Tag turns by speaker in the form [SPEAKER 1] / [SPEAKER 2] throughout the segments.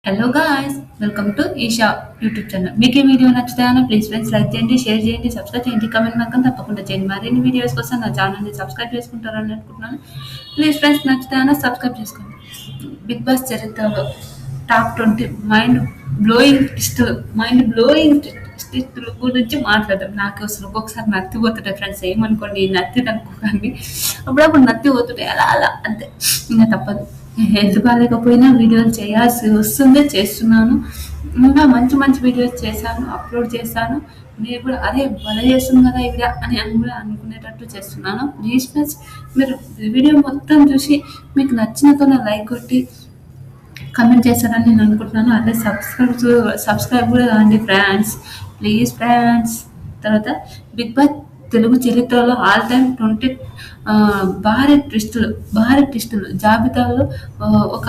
[SPEAKER 1] Hello guys, welcome to Isha YouTube channel. మీకు ఈ video నచ్చుతాయని ప్లీజ్ ఫ్రెండ్స్ లైక్ చేయండి, షేర్ చేయండి, సబ్స్క్రైబ్ చేయండి, కామెంట్ మాత్రం తప్పకుండా చేయండి. మరిన్ని వీడియోస్ కోసం నా ఛానల్ని సబ్స్క్రైబ్ చేసుకుంటారని అనుకుంటున్నాను. ప్లీజ్ ఫ్రెండ్స్ నచ్చుతాయని సబ్స్క్రైబ్ చేసుకోండి. బిగ్ బాస్ చరిత్రలో టాప్ 20 మైండ్ బ్లోయింగ్ ట్విస్టుల గురించి మాట్లాడదాం. నాకు అసలు ఒక్కొక్కసారి నత్తి పోతుంటాయి ఫ్రెండ్స్, ఏమనుకోండి నత్తి అనుకోకండి. అప్పుడప్పుడు నత్తి పోతుంటాయి, అలా అలా అంతే, ఇంకా తప్పదు. హెల్త్ బాగాలేకపోయినా వీడియోలు చేయాల్సి వస్తుంది, చేస్తున్నాను. ఇంకా మంచి మంచి వీడియోస్ చేశాను, అప్లోడ్ చేశాను. మీరు కూడా అదే భలే చేస్తుంది కదా ఈ వీడియో అని కూడా అనుకునేటట్టు చేస్తున్నాను. ప్లీజ్ ఫ్రెండ్స్, మీరు వీడియో మొత్తం చూసి మీకు నచ్చినతో లైక్ కొట్టి కమెంట్ చేస్తారని నేను అనుకుంటున్నాను. అదే సబ్స్క్రైబ్ కూడా కాండి ఫ్రెండ్స్, ప్లీజ్ ఫ్రెండ్స్. తర్వాత బిగ్ బాస్ తెలుగు చరిత్రలో ఆల్ టైమ్ 20 భారీ ట్విస్టులు జాబితాలో ఒక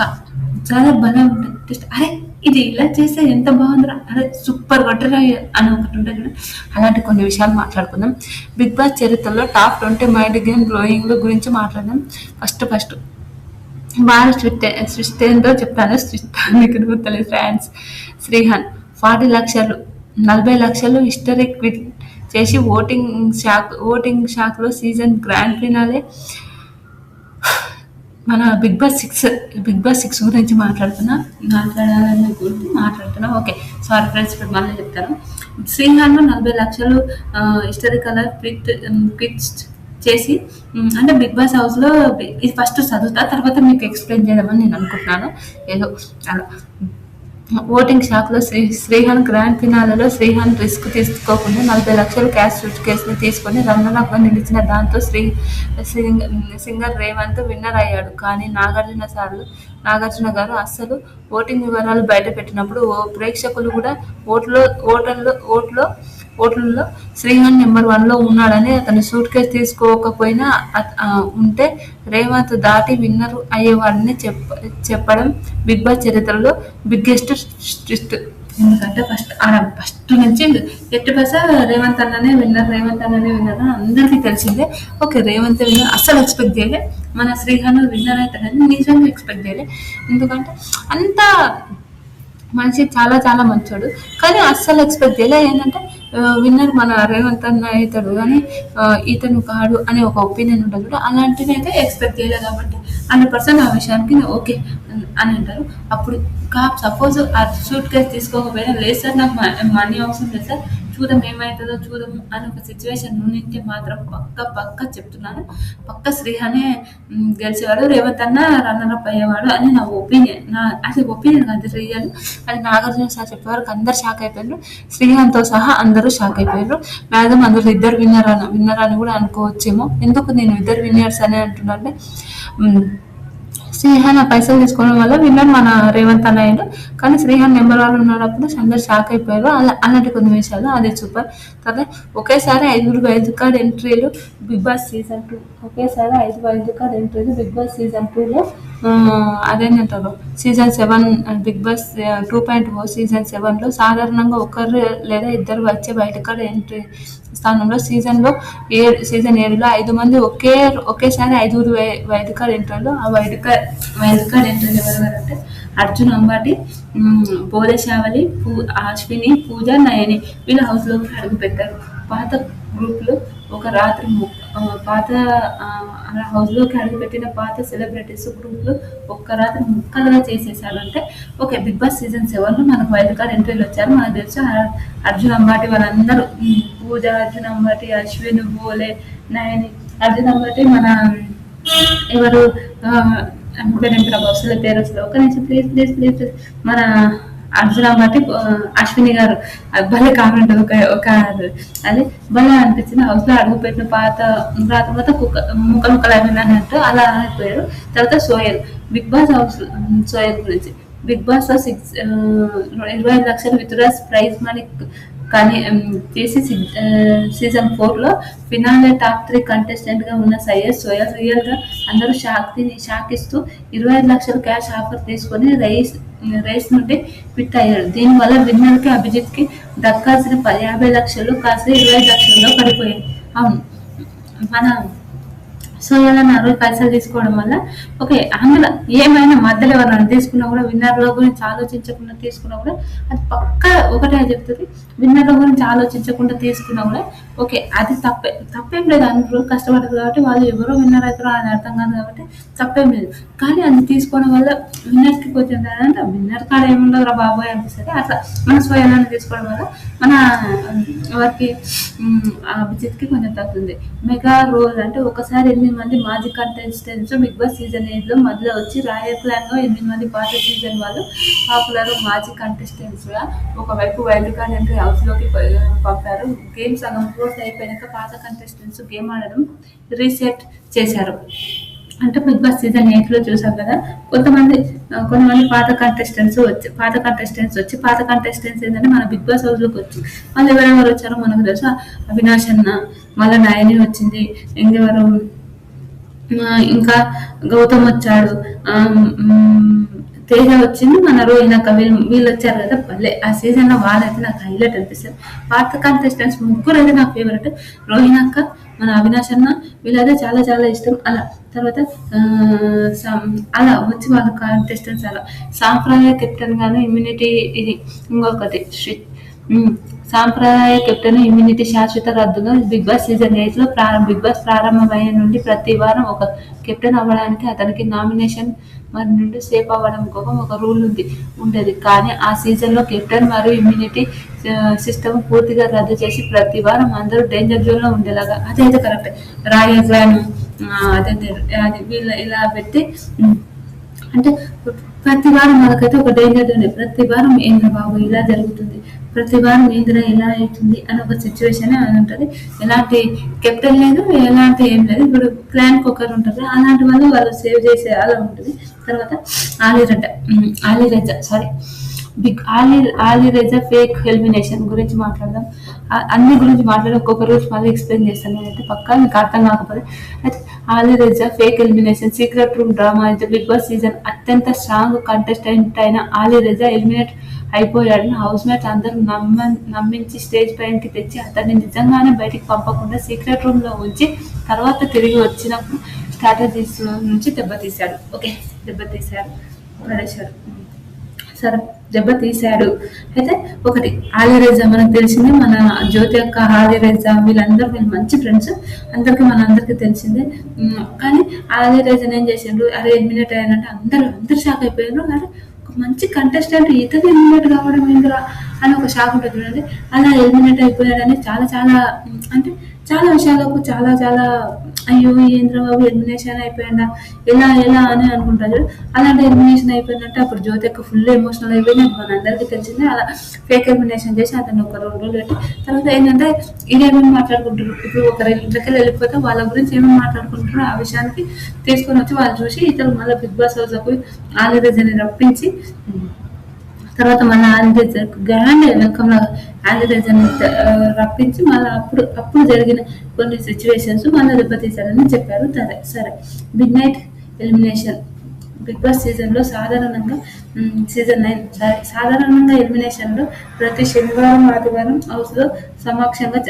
[SPEAKER 1] చాలా బలం ఉంటుంది ట్విస్ట్. అరే ఇది ఇలా చేస్తే ఎంత బాగుందిరా, అరే సూపర్ కొట్టరా అని ఒకటి ఉంటుంది కదా. అలాంటి కొన్ని విషయాలు మాట్లాడుకుందాం. బిగ్ బాస్ చరిత్రలో టాప్ 20 మైండ్ గేమ్ బ్లోయింగ్ గురించి మాట్లాడదాం. ఫస్ట్ బాగా స్విచ్ ఏంటో చెప్తాను. స్విచ్ మీకు గుర్తులేదు ఫ్రెండ్స్. శ్రీహాన్ 40 లక్షలు 40 లక్షలు హిస్టరీ క్విట్ చేసి ఓటింగ్ షాక్లో సీజన్ గ్రాండ్ ఫినాలే. మన బిగ్ బాస్ 6 గురించి మాట్లాడుతున్నా. ఓకే, సారీ ఫ్రెండ్స్, ఇప్పుడు మళ్ళీ చెప్తాను. శ్రీహాన్ 40 లక్షలు హిస్టరీ కలర్ క్విట్ చేసి, అంటే బిగ్ బాస్ హౌస్లో ఇది ఫస్ట్ చదువుతా, తర్వాత మీకు ఎక్స్ప్లెయిన్ చేయడమని నేను అనుకుంటున్నాను. ఏదో అలా ఓటింగ్ షాక్లో శ్రీహాన్ గ్రాండ్ ఫినాలలో శ్రీహాన్ రిస్క్ తీసుకోకుండా 40 లక్షలు క్యాష్ సూట్ కేసుని తీసుకొని రన్నర్గా నిలిచిన దాంతో సింగర్ రేవంత్ విన్నర్ అయ్యాడు. కానీ నాగార్జున గారు అస్సలు ఓటింగ్ వివరాలు బయట పెట్టినప్పుడు ప్రేక్షకులు కూడా ఓట్లలో శ్రీహాన్ నెంబర్ 1లో ఉన్నాడని, అతను సూట్ కేసు తీసుకోకపోయినా ఉంటే రేవంత్ దాటి విన్నర్ అయ్యేవాడని చెప్పడం బిగ్ బాస్ చరిత్రలో బిగ్గెస్ట్ ట్విస్ట్. ఎందుకంటే ఫస్ట్ నుంచి ఎట్టి బస రేవంత్ అన్ననే విన్నర్ అని అందరికీ తెలిసిందే. ఓకే, రేవంత్ విన్నర్ అస్సలు ఎక్స్పెక్ట్ చేయలే. మన శ్రీహాన్ విన్నర్ అవుతాడని నిజంగా ఎక్స్పెక్ట్ చేయలే. ఎందుకంటే అంత మనిషి చాలా చాలా మంచోడు, కానీ అస్సలు ఎక్స్పెక్ట్ చేయలే. ఏంటంటే విన్నర్ మన రేవంత్ అన్న అవుతాడు, కానీ ఇతను కాడు అనే ఒక ఒపీనియన్ ఉంటుంది కూడా. అలాంటివి అయితే ఎక్స్పెక్ట్ చేయలేదు కాబట్టి 100% ఆ విషయానికి ఓకే అని అంటారు. అప్పుడు సపోజ్ ఆ సూట్ కేసు తీసుకోకపోయినా, లేదు సార్ నాకు మనీ అవసరం లేదు సార్, చూద్దాం ఏమవుతుందో చూద్దాం అని ఒక సిచ్యువేషన్ నుండి మాత్రం పక్క చెప్తున్నాను, పక్క శ్రీహానే గెలిచేవాడు, రేవంత్ అన్న రన్నర్ అప్ అయ్యేవాడు అని నా ఒపీనియన్. అది ఒపీనియన్ కాదు, రియల్. అది నాగార్జున సార్ చెప్పేవారు, అందరు షాక్ అయిపోయారు. శ్రీహాన్తో సహా అందరూ షాక్ అయిపోయారు. మ్యాక్సిమం అందరూ ఇద్దరు విన్నర్ అని కూడా అనుకోవచ్చేమో. ఎందుకు నేను ఇద్దరు విన్నర్స్ అని అంటున్నానంటే, శ్రీహాన్ ఆ పైసలు తీసుకోవడం వల్ల విన్నర్ మన రేవంత్ అన్న అయ్యాడు. కానీ శ్రీహాన్ నెంబర్ 1 ఉన్నప్పుడు అందరు షాక్ అయిపోయారు. అలాంటి కొన్ని విషయాలు అది సూపర్. తర్వాత ఒకేసారి 5 వైల్డ్ కార్డ్ ఎంట్రీలు బిగ్ బాస్ సీజన్ 2. ఒకేసారి 5 వైల్డ్ కార్డ్ ఎంట్రీలు బిగ్ బాస్ సీజన్ 2లో. అదేంటంటారు, సీజన్ 7 బిగ్ బాస్ 2.0 సీజన్ 7లో సాధారణంగా ఒకరు లేదా ఇద్దరు వచ్చే వైల్డ్ కార్డ్ ఎంట్రీ స్థానంలో సీజన్ 7లో 5 మంది ఒకేసారి 5 వైల్డ్ కార్డ్ ఎంట్రీలు. ఆ వైల్డ్ కార్డ్ ఎంట్రీలు ఎవరెవరంటే అర్జున్ అంబాటి, బోలే శావలి, అశ్విని, పూజ, నయని. వీళ్ళు హౌస్లోకి అడుగు పెట్టారు. పాత గ్రూప్లో ఒక రాత్రి హౌస్లోకి అడుగుపెట్టిన పాత సెలబ్రిటీస్ గ్రూప్లో ఒక్క రాత్రి ముక్కలుగా చేసేసారు. అంటే ఓకే, బిగ్ బాస్ సీజన్ 7లో మనకు వైల్డ్ కార్డ్ ఎంట్రీలు వచ్చారు. మనకు తెలుసు అర్జున్ అంబాటి వాళ్ళందరూ, పూజ, అర్జున్ అంబాటి, అశ్విన్, బోలే, నయని. అర్జున్ అంబాటి మన ఎవరు బస్సుల పేరు వస్తుంది. ఒక నిమిషం ప్లీజ్. మన అర్జున్ అంబాటి, అశ్విని గారు భలే కామెంట్ ఒక అది భలే అనిపించింది. హౌస్లో అడుగు పెట్టిన పాత తర్వాత ముక్కలు అయిపోయిందన్నట్టు అలా అయిపోయారు. తర్వాత బిగ్ బాస్ హౌస్ సోయల్ గురించి. బిగ్ బాస్ 25 లక్షలు విత్డ్రాస్ ప్రైజ్ మనీ కానీ చేసి సీజన్ 4లో ఫినాలే టాప్ 3 కంటెస్టెంట్గా ఉన్న సోయల్ రియల్గా అందరూ షాక్ ఇస్తూ 25 లక్షలు క్యాష్ ఆఫర్ తీసుకొని రేస్ నుండి క్విట్ అయ్యాడు. దీనివల్ల విన్నర్కి అభిజిత్కి దక్కాల్సిన 50 లక్షలు కాస్త 25 లక్షల్లో పడిపోయాయి. అవును, మన సో ఇలా ఆ రోజు పైసలు తీసుకోవడం వల్ల ఓకే అందులో ఏమైనా మధ్యలో ఎవరైనా తీసుకున్నా కూడా విన్నర్ల గురించి ఆలోచించకుండా తీసుకున్నా కూడా అది పక్కా ఒకటే చెప్తుంది. విన్నర్ల గురించి ఆలోచించకుండా తీసుకున్నా కూడా ఓకే అది తప్పేం లేదు. అందరూ కష్టపడతారు కాబట్టి వాళ్ళు ఎవరో విన్నర్ అవుతారో అది అర్థం కాదు కాబట్టి తప్పేం లేదు. కానీ అది తీసుకోవడం వల్ల విన్నర్కి కొంచెం అంటే విన్నర్ కాడ ఏముండదు రా బాబోయ్ అనిపిస్తుంది. అట్లా మన స్వయాన్ని తీసుకోవడం వల్ల మన వారికి అభిజిత్కి కొంచెం తగ్గుతుంది. మెగా రోల్ అంటే ఒకసారి 8 మంది మాజీ కంటెస్టెంట్స్ బిగ్ బాస్ సీజన్ 8 లో మధ్యలో వచ్చి రాయల్ ప్లాన్ లో 8 మంది పాత సీజన్ వాళ్ళు పాపులర్ మాజీ కంటెస్టెంట్స్ గా ఒకవైపు వైల్డ్ కార్డ్ ఎంట్రీ హౌస్ లోకి పంపారు. గేమ్ సగం పూర్తి అయిపోయాక పాత కంటెస్టెంట్స్ గేమ్ ఆడడం రీసెట్ చేశారు. అంటే బిగ్ బాస్ సీజన్ 8 లో చూసాం కదా, కొంతమంది పాత కంటెస్టెంట్స్ ఏంటంటే మన బిగ్ బాస్ హౌస్ లోకి వచ్చి వాళ్ళు ఎవరెవరు వచ్చారో మనకు తెలుసు. అవినాష్ అన్న, మళ్ళీ నయని వచ్చింది, ఇంకెవరు ఇంకా గౌతమ్ వచ్చాడు, తేజ వచ్చింది, మన రోహిణక్క వీళ్ళు వచ్చారు కదా. భలే ఆ సీజన్ లో వాళ్ళైతే నాకు హైలైట్ అనిపిస్తుంది. పాత కంటెస్టెంట్స్ ముగ్గురు అయితే నాకు ఫేవరెట్. రోహిణక్క, మన అవినాష్ అన్న వీళ్ళైతే చాలా చాలా ఇష్టం. అలా తర్వాత అలా వచ్చి వాళ్ళ కంటెస్టెంట్స్ అలా సాంప్రదాయ కెప్టెన్ గాను ఇమ్యూనిటీ ఇది ఇంకొకటి సాంప్రదాయ కెప్టెన్ ఇమ్యూనిటీ శాశ్వత రద్దుగా బిగ్ బాస్ సీజన్ 8 లో బిగ్ బాస్ ప్రారంభమయ్యే నుండి ప్రతి వారం ఒక కెప్టెన్ అవ్వడానికి అతనికి నామినేషన్ మరి నుండి సేఫ్ అవ్వడం కోసం ఒక రూల్ ఉండేది. కానీ ఆ సీజన్ లో కెప్టెన్ మరియు ఇమ్యూనిటీ సిస్టమ్ పూర్తిగా రద్దు చేసి ప్రతి వారం అందరూ డేంజర్ జోన్ లో ఉండేలాగా అదైతే కరెక్ట్ రాయల్ ప్లాన్ అది వీళ్ళు ఇలా పెట్టి అంటే ప్రతి వారం మనకైతే ఒక డేంజర్ జోన్, ప్రతి వారం ఏంద్ర బాబు ఇలా జరుగుతుంది, ప్రతి వారం ఏంద్ర ఇలా అవుతుంది అని ఒక సిచ్యువేషన్ అని ఉంటుంది. ఎలాంటి కెప్టెన్ లేదు, ఎలాంటి ఏం లేదు. ఇప్పుడు ప్లాన్ ఒకరు ఉంటుంది, అలాంటి వాళ్ళు సేవ్ చేసే అలా ఉంటుంది. తర్వాత ఆలిరెజా ఫేక్ ఎలిమినేషన్ గురించి మాట్లాడదాం. అన్ని గురించి మాట్లాడి ఒక్కొక్క రోజు మళ్ళీ ఎక్స్ప్లెయిన్ చేస్తాను నేనైతే పక్కా, మీకు అర్థం కాకపోతే. అయితే Alireza fake elimination secret room drama అయితే బిగ్ బాస్ సీజన్ అత్యంత స్ట్రాంగ్ కంటెస్టెంట్ అయిన ఆలిరెజా ఎలిమినేట్ అయిపోయాడని హౌస్ మేట్స్ అందరూ నమ్మించి స్టేజ్ పైనకి తెచ్చి అతన్ని నిజంగానే బయటికి పంపకుండా సీక్రెట్ రూమ్ లో ఉంచి తర్వాత తిరిగి వచ్చినప్పుడు స్ట్రాటజీస్ నుంచి దెబ్బతీశాడు. అయితే ఒకటి ఆలిరెజా మనకు తెలిసిందే, మన జ్యోతి యొక్క ఆలిరెజా వీళ్ళు మంచి ఫ్రెండ్స్, అందరికీ తెలిసిందే. కానీ ఆలిరెజా ఏం చేసిండ్రు, అరే ఎలిమినేట్ అయ్యానంటే అందరు షాక్ అయిపోయారు. అరే ఒక మంచి కంటెస్టెంట్ ఇతను ఎలిమినేట్ కావడం ఏందిరా అని ఒక షాక్ ఉంటుంది చూడండి. అలా ఎలిమినేట్ అయిపోయాడని చాలా చాలా అంటే చాలా విషయాలకు చాలా చాలా అయ్యో ఏంద్రబాబు ఎలిమినేషన్ అయిపోయిందా ఎలా అని అనుకుంటారు. అలాంటి ఎలిమినేషన్ అయిపోయిందంటే అప్పుడు జ్యోతి యొక్క ఫుల్ ఎమోషనల్ అయిపోయింది. అది మన అందరికీ తెలిసిందే. అలా ఫేక్ ఎలిమినేషన్ చేసి అతను ఒక 2 రోజులు పెట్టి తర్వాత ఏంటంటే ఇదేమేమి మాట్లాడుకుంటారు. ఇప్పుడు ఒకరు ఇంట్లోకి వెళ్ళిపోతే వాళ్ళ గురించి ఏమేమి మాట్లాడుకుంటారో ఆ విషయానికి తీసుకొని వచ్చి వాళ్ళు చూసి ఇతను మళ్ళీ బిగ్ బాస్ హౌస్కి ఆలిరెజాని రప్పించి తర్వాత మన ఆలిరెజా గ్రాండ్ వెల్కమ్ ఆలిరెజాని రప్పించి మళ్ళీ అప్పుడు జరిగిన కొన్ని సిచ్యువేషన్స్ మళ్ళీ దెబ్బతీశారని చెప్పారు. సరే midnight elimination Bigg Boss సీజన్లో సాధారణంగా ఎలిమినేషన్లో ప్రతి శనివారం ఆదివారం హౌస్ సమక్షంగా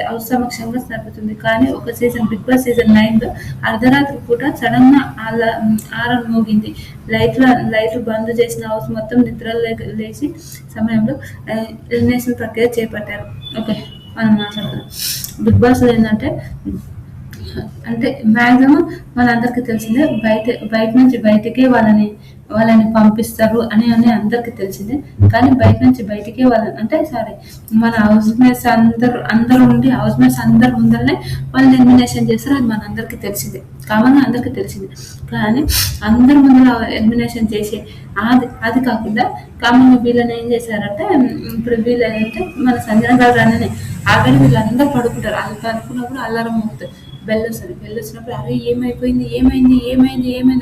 [SPEAKER 1] జరుగుతుంది. కానీ ఒక సీజన్ బిగ్ బాస్ సీజన్ 9లో అర్ధరాత్రి పూట సడన్ గా ఆరన్ మోగింది. లైట్లు బంద్ చేసిన హౌస్ మొత్తం నిద్ర లేచి సమయంలో ఎలిమినేషన్ ప్రక్రియ చేపట్టారు. ఓకే, మనం మాట్లాడుతున్నాం బిగ్ బాస్ లో ఏంటంటే మ్యాక్సిమం మనందరికీ తెలిసిందే, బయట నుంచి బయటకే వాళ్ళని పంపిస్తారు అని అందరికీ తెలిసిందే. కానీ బయట నుంచి బయటకే మన హౌస్ మేట్స్ అందరూ ఉండి హౌస్ మేట్స్ అందరు ముందరనే వాళ్ళని ఎలిమినేషన్ చేస్తారు. అది మన అందరికీ తెలిసిందే, కామన్గా అందరికీ తెలిసిందే. కానీ అందరి ముందర ఎలిమినేషన్ చేసి అది కాకుండా కామన్గా వీళ్ళని ఏం చేశారంటే, ఇప్పుడు వీళ్ళు ఏంటంటే మన సంజన గారు అని ఆల్రెడీ వీళ్ళందరూ పడుకుంటారు. అది పడుకున్నప్పుడు అల్లారం మోగుతుంది, బెల్ వచ్చినప్పుడు అరే ఏమైంది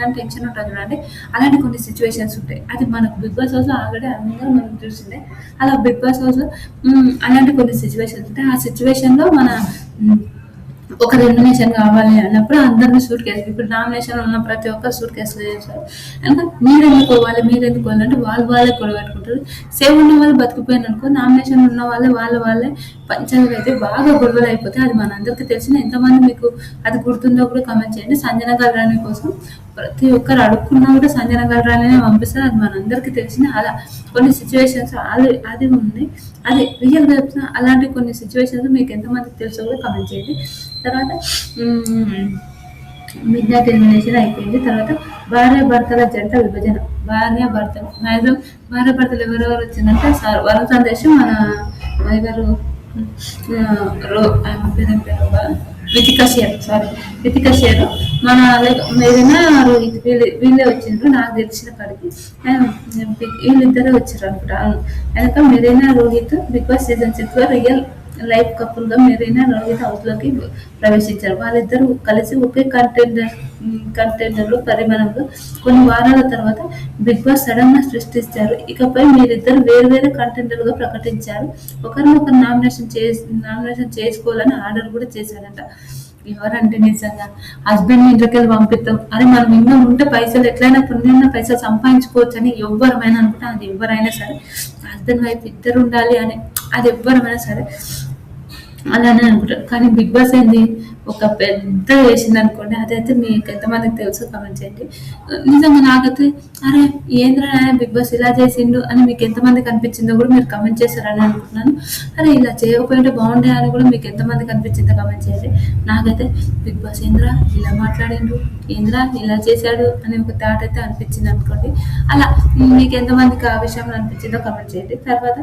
[SPEAKER 1] అని టెన్షన్ ఉంటుంది చూడండి. అలాంటి కొన్ని సిచ్యువేషన్స్ ఉంటాయి. అది మనకు బిగ్ బాస్ హౌస్ లో ఆల్రెడీ అందరూ మనం చూసిందే. అలా బిగ్ బాస్ హౌస్ లో అలాంటి కొన్ని సిచ్యువేషన్స్ ఉంటాయి. ఆ సిచ్యువేషన్ లో మన ఒక రెమ్యునేషన్ కావాలి అన్నప్పుడు అందరిని సూట్ కేసు, ఇప్పుడు నామినేషన్ ఉన్న ప్రతి ఒక్కరు సూట్ కేసులు చేస్తారు. అంటే మీరెందుకు పోవాలి, మీరెందుకు పోవాలి అంటే వాళ్ళే గొడవ పెట్టుకుంటారు. సేవ్ ఉన్న వాళ్ళు బతికిపోయిన అనుకో, నామినేషన్ ఉన్న వాళ్ళే పంచాయతీలు అయితే బాగా గొడవలు అయిపోతాయి. అది మనందరికీ తెలిసిన. ఎంతమంది మీకు అది గుర్తుందో కూడా కామెంట్ చేయండి. సంజన గల్రాని కోసం ప్రతి ఒక్కరు అడుక్కున్నా కూడా సంజన గల్రానినే పంపిస్తారు. అది మనందరికీ తెలిసిన. అలా కొన్ని సిచ్యువేషన్స్ అది ఉంది. అది రియల్గా చెప్తున్నా. అలాంటి కొన్ని సిచ్యువేషన్స్ మీకు ఎంతమందికి తెలుసో కూడా కామెంట్ చేయండి. తర్వాత మిడ్ నైట్ ఎలిమినేషన్ అయిపోయింది. తర్వాత భార్యాభర్తల జంట విభజన. భార్యాభర్తలు మ్యాక్సిమం భార్యాభర్తలు ఎవరెవరు వచ్చిందంటే వరుణ్ సందేశ్, మన ఎవరు రితికా షేర్, మన ఏదైనా రోహిత్, వీళ్ళే వచ్చిండ్రు నాకు తెలిసిన కాడికి. వీళ్ళిద్దరే వచ్చారు అనుకుంటా. వెనక Marina Rohit Bigg Boss season 6 లో రియల్ లైఫ్ కపుల్ గా మెరీనా రోహిత్ హౌస్ లోకి ప్రవేశించారు. వాళ్ళిద్దరూ కలిసి ఒకే కంటైనర్లు పరిమాణంలో కొన్ని వారాల తర్వాత బిగ్ బాస్ సడన్ గా సృష్టించారు. ఇకపై మీరిద్దరు వేరు కంటెండర్లుగా ప్రకటించారు. ఒకరినొకరు నామినేషన్ చేసుకోవాలని ఆర్డర్ కూడా చేశారంట. ఎవరంటే నిజంగా హస్బెండ్ ఇంట్లోకెళ్ళి పంపిస్తాం, అరే మనం ఇంకా ఉంటే పైసలు ఎట్లయినా పుణ్యంగా పైసలు సంపాదించుకోవచ్చు అని ఎవరమైనా అనుకుంటా. అది ఎవరైనా సరే హస్బెండ్ వైఫ్ ఇద్దరు ఉండాలి అని అది ఎవరమైనా సరే అలానే అనుకుంటారు. కానీ బిగ్ బాస్ ఏంది ఒక పెద్ద వేసింది అనుకోండి. అదైతే మీకు ఎంతమందికి తెలుసు కామెంట్ చేయండి. నిజంగా నాకైతే అరే ఏంద్రా బిగ్ బాస్ ఇలా చేసిండు అని మీకు ఎంతమందికి అనిపించిందో కూడా మీరు కమెంట్ చేస్తారని అనుకుంటున్నాను. అరే ఇలా చేయకపోయింటే బాగుండే అని కూడా మీకు ఎంతమందికి అనిపించిందో కమెంట్ చేయండి. నాకైతే బిగ్ బాస్ ఏంద్రా ఇలా మాట్లాడిండు, ఏంద్రా ఇలా చేశాడు అని ఒక థాట్ అయితే అనిపించింది అనుకోండి. అలా మీకు ఎంతమందికి ఆ విషయంలో అనిపించిందో కమెంట్ చేయండి. తర్వాత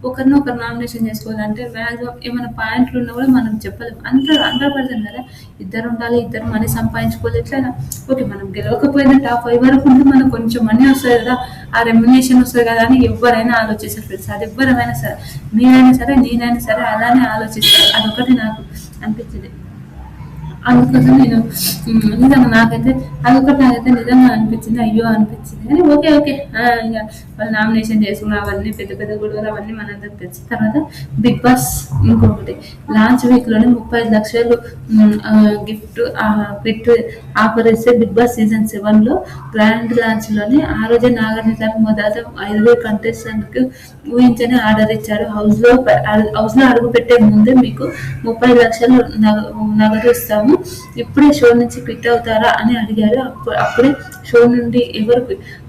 [SPEAKER 1] ఒకరినొకరు నామినేషన్ చేసుకోవాలంటే మ్యాక్సిమం ఏమైనా పాయింట్లు ఉన్నా కూడా మనం చెప్పలేము. అందరూ కదా, ఇద్దరు ఉండాలి, ఇద్దరు మనీ సంపాదించుకోవాలి. ఎట్లయినా ఓకే, మనం గెలవకపోయినా టాప్ 5 వరకు ఉంటే మనకు కొంచెం మనీ వస్తుంది కదా, ఆ రెమ్యునేషన్ వస్తుంది కదా అని ఎవరైనా ఆలోచిస్తారు ఫ్రెండ్స్. అది ఎవరైనా సరే, మీరైనా సరే నేనైనా సరే అలానే ఆలోచిస్తారు. అదొకటి నాకు అనిపించింది. అందుకోసం నేను నిజంగా నాకైతే నిజంగా అనిపించింది, అయ్యో అనిపించింది. కానీ ఓకే ఇక వాళ్ళు నామినేషన్ చేసుకున్న అవన్నీ పెద్ద గొడవలు అవన్నీ మనందరికి తెలిసిన తర్వాత బిగ్ బాస్ ఇంకొకటి లాంచ్ వీక్ లోనే 35 లక్షలు గిఫ్ట్ ఆఫర్ ఇస్తే బిగ్ బాస్ సీజన్ 7 లో గ్రాండ్ లాంచ్ లోనే ఆ రోజే నాగార్జున మొదట 5 కంటెస్టెంట్ కు ఊహించని ఆర్డర్ ఇచ్చారు. హౌస్ లో అడుగు పెట్టే ముందే మీకు 30 లక్షలు నగదు ఇస్తాము, ఇప్పుడే షో నుంచి క్విట్ అవుతారా అని అడిగారు. అప్పుడే షో నుండి ఎవరు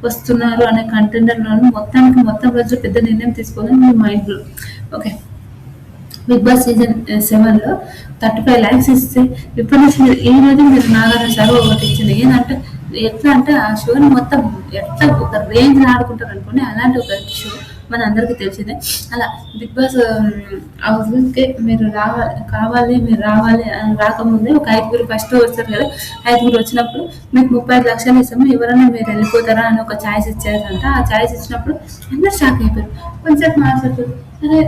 [SPEAKER 1] వస్తున్నారు అనే కంటెండర్లను మొత్తం రోజు పెద్ద నిర్ణయం తీసుకోవాలని మీ మైండ్ లో. ఓకే, బిగ్ బాస్ సీజన్ 7 లో 35 lakhs ఇస్తే ఇప్పటి నుంచి ఈ రోజు మీరు నాగార్జున సార్ ఒకటి ఇచ్చింది. ఏంటంటే ఎట్లా అంటే ఆ షోని మొత్తం ఎట్లా ఒక రేంజ్ ఆడుకుంటారు అనుకోండి. అలాంటి ఒక షో మన అందరికీ తెలిసిందే. అలా బిగ్ బాస్ హౌస్కి మీరు రావాలి అని రాకముందే ఒక 5 ఫస్ట్ వస్తారు కదా, 5 వచ్చినప్పుడు మీకు 35 లక్షలు ఇస్తాము, ఎవరైనా మీరు వెళ్ళిపోతారా అని ఒక ఛాయిస్ ఇచ్చారంట. ఆ ఛాయిస్ ఇచ్చినప్పుడు అందరూ షాక్ అయిపోయారు. కొంచెం మాట్లాడుతారు, అదే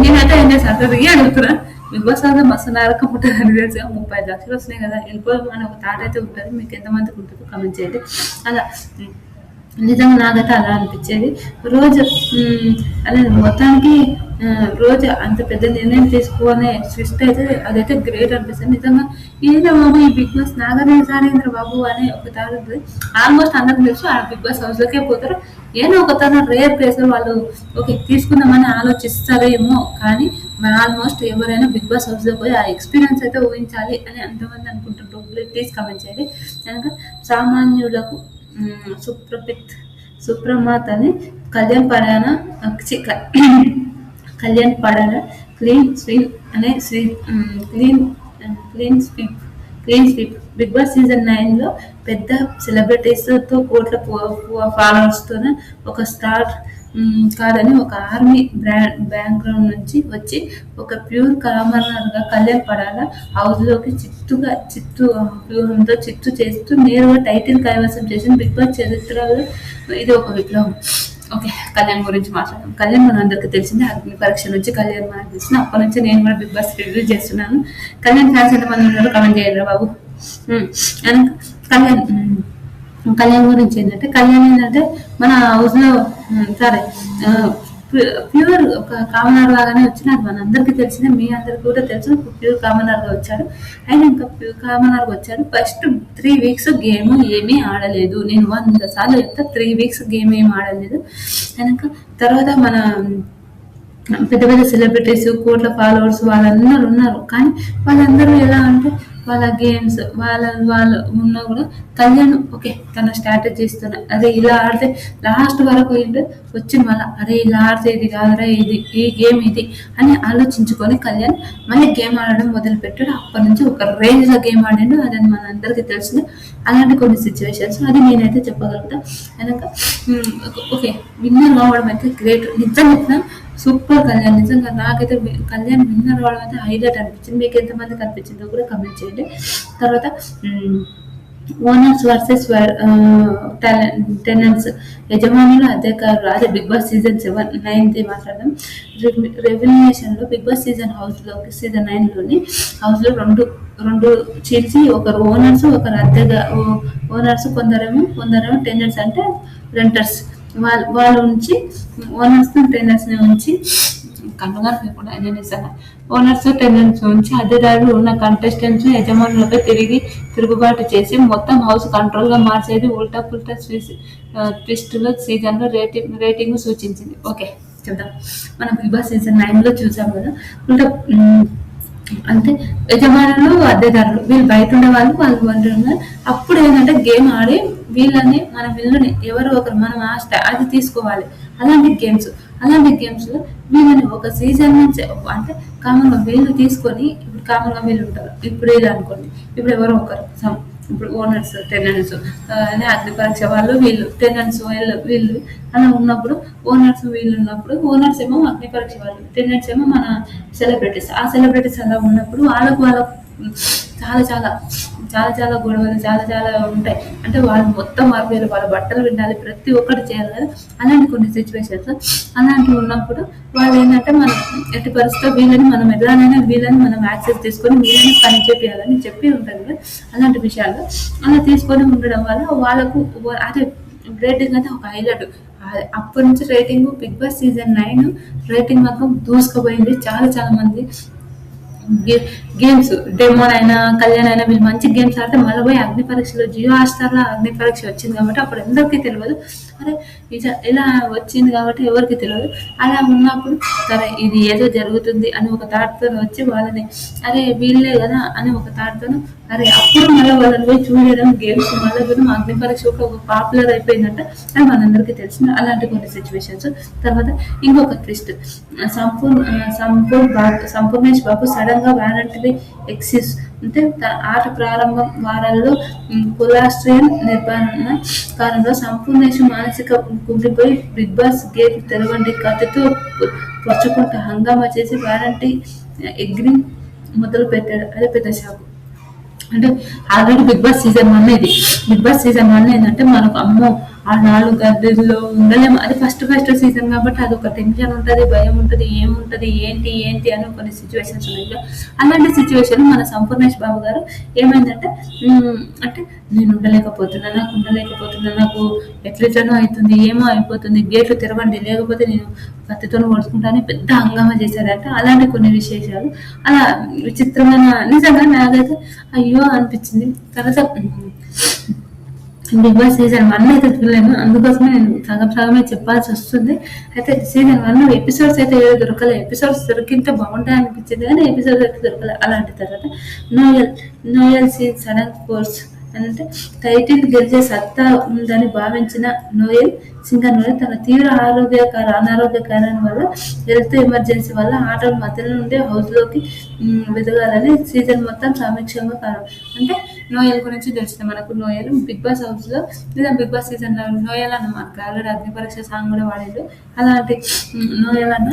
[SPEAKER 1] నేనైతే ఎన్నో సర్దిగి అడుగుతున్నా. బిగ్ బాస్ అయితే మస్తు నరకం ఉంటుంది అని తెలిసి 35 లక్షలు వస్తున్నాయి కదా, వెళ్ళిపోదాం అని ఒక థాట్ అయితే ఉంటుంది. మీకు ఎంతమందికి ఉంటుందో కామెంట్ చేయండి. అలా నిజంగా నాకైతే అలా అనిపించేది. రోజు అదే మొత్తానికి రోజు అంత పెద్ద నిర్ణయం తీసుకునే స్విస్ట్ అయితే అదైతే గ్రేట్ అనిపిస్తుంది. నిజంగా ఏంటో బాబు ఈ బిగ్ బాస్ నాగార్జున సారేంద్ర బాబు అనే ఒక థాట్ ఉంటుంది. ఆల్మోస్ట్ అందరికి తెలుసు ఆ బిగ్ బాస్ హౌస్లోకే పోతారు. ఏదో ఒక తన రేర్ ప్లేస్లో వాళ్ళు ఓకే తీసుకుందామని ఆలోచిస్తారేమో, కానీ ఆల్మోస్ట్ ఎవరైనా బిగ్ బాస్ హౌస్లో పోయి ఆ ఎక్స్పీరియన్స్ అయితే ఊహించాలి అని ఎంతమంది అనుకుంటుంటారు. ప్లీజ్ కామెంట్ చేయండి. కనుక సామాన్యులకు సుప్రమాత్ అని కళ్యాణ్ పడాన క్లీన్ స్వీప్ అనే clean sweep Bigg Boss season 9 లో పెద్ద సెలబ్రిటీస్ తో కోట్ల ఫాలోవర్స్ తో ఒక స్టార్ కాదని ఒక ఆర్మీ బ్యాక్గ్రౌండ్ నుంచి వచ్చి ఒక ప్యూర్ కామనర్ గా కళ్యాణ్ పడాల హౌస్ లోకి వ్యూహంతో చిత్తు చేస్తూ నేరుగా టైటిల్ కైవసం చేసిన బిగ్ బాస్ చరిత్రలో ఇది ఒక విప్లవం. ఓకే, కళ్యాణ్ గురించి మాట్లాడదాం. కళ్యాణ్ మన అందరికి తెలిసింది. అగ్ని పరీక్ష నుంచి కళ్యాణ్ మనకు తెలిసింది. అప్పటి నుంచి నేను కూడా బిగ్ బాస్ రివ్యూ చేస్తున్నాను. కళ్యాణ్ ఫ్యాన్స్ ఎంతమంది ఉన్నారో కామెంట్ చేయండి బాబు. కళ్యాణ్ గురించి ఏంటంటే, కళ్యాణ్ ఏంటంటే మన హౌస్ లో సరే ప్యూర్ ఒక కామనర్ లాగానే వచ్చినాడు. మనందరికీ తెలిసిందే, మీ అందరికి కూడా తెలుసు. ప్యూర్ కామనర్ గా వచ్చాడు. ఆయన ఇంకా ప్యూర్ కామనర్ గా వచ్చాడు. ఫస్ట్ 3 weeks గేమ్ ఏమీ ఆడలేదు. నేను 100 సార్లు చెప్తా, 3 weeks గేమ్ ఏమి ఆడలేదు. ఆయనక తర్వాత మన పెద్ద పెద్ద సెలబ్రిటీస్, కోట్ల ఫాలోవర్స్ వాళ్ళందరూ ఉన్నారు. కానీ వాళ్ళందరూ ఎలా అంటే వాళ్ళ గేమ్స్ వాళ్ళు ఉన్నా కూడా కళ్యాణ్ ఓకే తన స్ట్రాటజీస్తున్నా, అదే ఇలా ఆడితే లాస్ట్ వరకు ఏంటో వచ్చి మళ్ళీ అరే ఇలా ఆడితే ఇది కాదురా, ఇది ఈ గేమ్ ఇది అని ఆలోచించుకొని కళ్యాణ్ మళ్ళీ గేమ్ ఆడడం మొదలు పెట్టాడు. అప్పటి నుంచి ఒక రేంజ్ లో గేమ్ ఆడాడు. అదని మన అందరికీ తెలుసు. అలాంటి కొన్ని సిచ్యువేషన్స్ అది నేనైతే చెప్పగలుగుతా. అనక ఓకే విన్నర్ కావడం అయితే గ్రేట్. నిజం చెప్తున్నా, సూపర్ కళ్యాణ్. నిజంగా నాకైతే కళ్యాణ్ విన్నర్ అవడం అయితే హైలైట్ అనిపించింది. మీకు ఎంతమందికి అనిపించిందో కూడా కమెంట్ చేయండి. తర్వాత ఓనర్స్ వర్సెస్ టెనెంట్స్, యజమానులు అధికారులు, అదే బిగ్ బాస్ సీజన్ 9 మాట్లాడదాం. రెవల్యూషన్ లో బిగ్ బాస్ సీజన్ 9లోని హౌస్ లో రెండు చీల్చి, ఒకరు ఓనర్స్ ఒకరు ఓనర్స్, కొందరేమో టెనెంట్స్ అంటే రెంటర్స్. వాళ్ళు ఉంచి ఓనర్స్ టెనెంట్స్ ని ఉంచి కనుగొని లేకుండా నిజంగా ఓనర్స్ టెనెంట్స్ ఉంచి అద్దెదారులు ఉన్న కంటెస్టెంట్స్ యజమానులపై తిరుగుబాటు చేసి మొత్తం హౌస్ కంట్రోల్ గా మార్చేది ఉల్టా పుల్టా ట్విస్టుల సీజన్ లో రేటింగ్ సూచించింది. ఓకే చూద్దాం. మనం బిగ్ బాస్ సీజన్ 9లో చూసాం కదా, ఉల్టా అంటే యజమానులు అద్దెదారులు వీళ్ళు బయట ఉండే వాళ్ళు ఉన్నారు. అప్పుడు ఏంటంటే గేమ్ ఆడి వీళ్ళని మన వీళ్ళని ఎవరో ఒకరు మనం అది తీసుకోవాలి. అలాంటి గేమ్స్ లో వీళ్ళని ఒక సీజన్ నుంచి అంటే కామన్ గా వీళ్ళు తీసుకొని, ఇప్పుడు కామన్ గా వీళ్ళు ఉంటారు. ఇప్పుడు ఇలా అనుకోండి, ఇప్పుడు ఎవరో ఒకరు ఇప్పుడు ఓనర్స్ టెనెంట్స్ అగ్ని పరీక్ష వాళ్ళు, వీళ్ళు టెనెంట్స్ వీళ్ళు అలా ఉన్నప్పుడు, ఓనర్స్ ఏమో అగ్ని పరీక్ష వాళ్ళు, టెనెంట్స్ ఏమో మన సెలబ్రిటీస్. ఆ సెలబ్రిటీస్ అలా ఉన్నప్పుడు వాళ్ళకు చాలా చాలా చాలా చాలా గొడవలు చాలా ఉంటాయి. అంటే వాళ్ళు మొత్తం మారిపోయారు, వాళ్ళ బట్టలు వినాలి, ప్రతి ఒక్కటి చేయాలి కదా. అలాంటి కొన్ని సిచ్యువేషన్స్ అలాంటివి ఉన్నప్పుడు వాళ్ళు ఏంటంటే మనం ఎట్టి పరిస్థితిలో వీళ్ళని మనం యాక్సెస్ తీసుకొని వీళ్ళని పని చేయాలని చెప్పి ఉంటుంది కదా. అలాంటి విషయాలు అలా తీసుకొని ఉండడం వల్ల వాళ్ళకు అదే రేటింగ్ అయితే ఒక హైలైట్. అప్పటి నుంచి rating Bigg Boss season 9 rating మాత్రం దూసుకుపోయింది. చాలా మంది గేమ్స్ డెమోన్ అయినా కళ్యాణ్ అయినా వీళ్ళు మంచి గేమ్స్ ఆడితే మళ్ళీ పోయి అగ్ని పరీక్షలో జియో హాట్‌స్టార్ లో అగ్ని పరీక్ష వచ్చింది కాబట్టి అప్పుడు అందరికీ తెలియదు. అరే ఇలా వచ్చింది కాబట్టి ఎవరికి తెలియదు. అలా ఉన్నప్పుడు సరే ఇది ఏదో జరుగుతుంది అని ఒక థాట్తో వచ్చి వాళ్ళని అరే వీళ్ళే కదా అని ఒక థాట్తో అరే అప్పుడు మళ్ళీ వాళ్ళని పోయి చూడడం గేమ్స్ మళ్ళీ కూడా అగ్ని పరీక్ష ఒక పాపులర్ అయిపోయిందంట అని మనందరికీ తెలిసింది. అలాంటి కొన్ని సిచ్యువేషన్స్. తర్వాత ఇంకొక ట్విస్ట్, సంపూర్ణేష్ బాబు సడన్ గా వాలంటరీ ఎక్సిస్ అంటే ఆట ప్రారంభం వారాల్లో కొలాస్ట్రియన్ నిర్వహణ కాలంలో సంపూర్ణేష్ మానసిక కుంగిపోయి బిగ్ బాస్ గేట్ తెరవండి కథతో పొచ్చుకుంటూ హంగామా చేసి వారంటీ ఎగ్రి మొదలు పెట్టాడు. అదే పెద్ద షాకు. అంటే ఆల్రెడీ బిగ్ బాస్ సీజన్ 1 ఇది. బిగ్ బాస్ సీజన్ 1 ఏంటంటే మనకు అమ్మో ఆ 4 గదుల్లో ఉండలేము. అది ఫస్ట్ సీజన్ కాబట్టి అది ఒక టెన్షన్ ఉంటుంది, భయం ఉంటుంది, ఏముంటది ఏంటి అని కొన్ని సిచ్యువేషన్స్ ఉన్నాయి. అలాంటి సిచ్యువేషన్ మన సంపూర్ణేష్ బాబు గారు ఏమైందంటే అంటే నేను ఉండలేకపోతున్నా, నాకు ఎట్లెట్లనో అవుతుంది, ఏమో అయిపోతుంది, గేట్లు తెరవండి లేకపోతే నేను కత్తితో ఓడుచుకుంటాను పెద్ద హంగామా చేశారంట. అలాంటి కొన్ని విశేషాలు అలా విచిత్రమైన నిజంగా నాకైతే అయ్యో అనిపించింది. తర్వాత బిగ్ బాస్ సీజన్ 1 అయితే చూడలేను, అందుకోసమే నేను సగమే చెప్పాల్సి వస్తుంది. అయితే సీజన్ 1 ఎపిసోడ్స్ అయితే ఏదో దొరకలే. ఎపిసోడ్స్ దొరికితే బాగుంటాయి అనిపించింది కానీ ఎపిసోడ్స్ అయితే దొరకలే. అలాంటి తర్వాత నోయల్ సీన్ సడన్ ఫోర్స్ అంటే టైటిల్ గెలిచే సత్తా ఉందని భావించిన సింగర్ నోయల్ తన తీవ్ర అనారోగ్య కారణం వల్ల హెల్త్ ఎమర్జెన్సీ వల్ల ఆటల మధ్యలో నుండి హౌస్ లోకి వెదగాలని సీజన్ మొత్తం సమీక్షంగా కారణం. అంటే నోయల్ గురించి తెలిసింది మనకు. నోయల్ బిగ్ బాస్ హౌస్ లో లేదా బిగ్ బాస్ సీజన్ లో నోయల్ అన్న మనకు ఆల్రెడీ అగ్ని పరీక్ష సాంగ్ కూడా వాడాడు. అలాంటి నోయల్ అన్న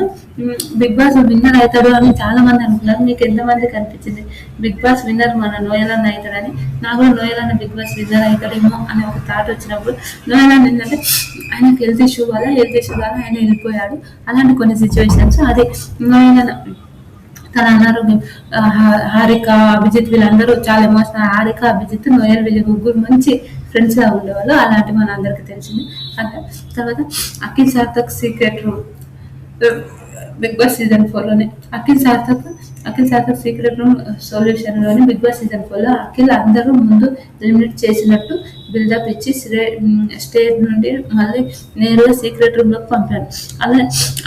[SPEAKER 1] బిగ్ బాస్ విన్నర్ అవుతాడు అని చాలా మంది అనుకున్నారు. మీకు ఎంతమందికి అనిపించింది బిగ్ బాస్ విన్నర్ మన నోయల్ అన్న అవుతాడని? నాకు కూడా నోయల్ అన్న బిగ్ బాస్ విన్నర్ అవుతాడేమో అనే ఒక థాట్ వచ్చినప్పుడు నోయల్ అన్న ఏంటంటే ఆయనకు హెల్త్ ఇష్యూ వల్ల ఆయన వెళ్ళిపోయాడు. అలాంటి కొన్ని సిచ్యువేషన్స్ అదే నోయల్ అన్న తన అనారోగ్యం హారిక అభిజిత్ వీళ్ళందరూ చాలా ఎమోషనల్. హారిక అభిజిత్ నోయల్ వీళ్ళు ముగ్గురు మంచి ఫ్రెండ్స్ గా ఉండేవాళ్ళు. అలాంటి మన అందరికి తెలిసింది. తర్వాత Akhil Sarthak secret room Bigg Boss season 4లోనే Akhil Sarthak secret room solution లోని బిగ్ బాస్ సీజన్ 4లో అఖిల్ అందరూ ముందు ఎలిమినేట్ చేసినట్టు బిల్డప్ ఇచ్చి స్టేజ్ నుండి మళ్ళీ నేరుగా సీక్రెట్ రూమ్ లోకి పంపాడు. అలా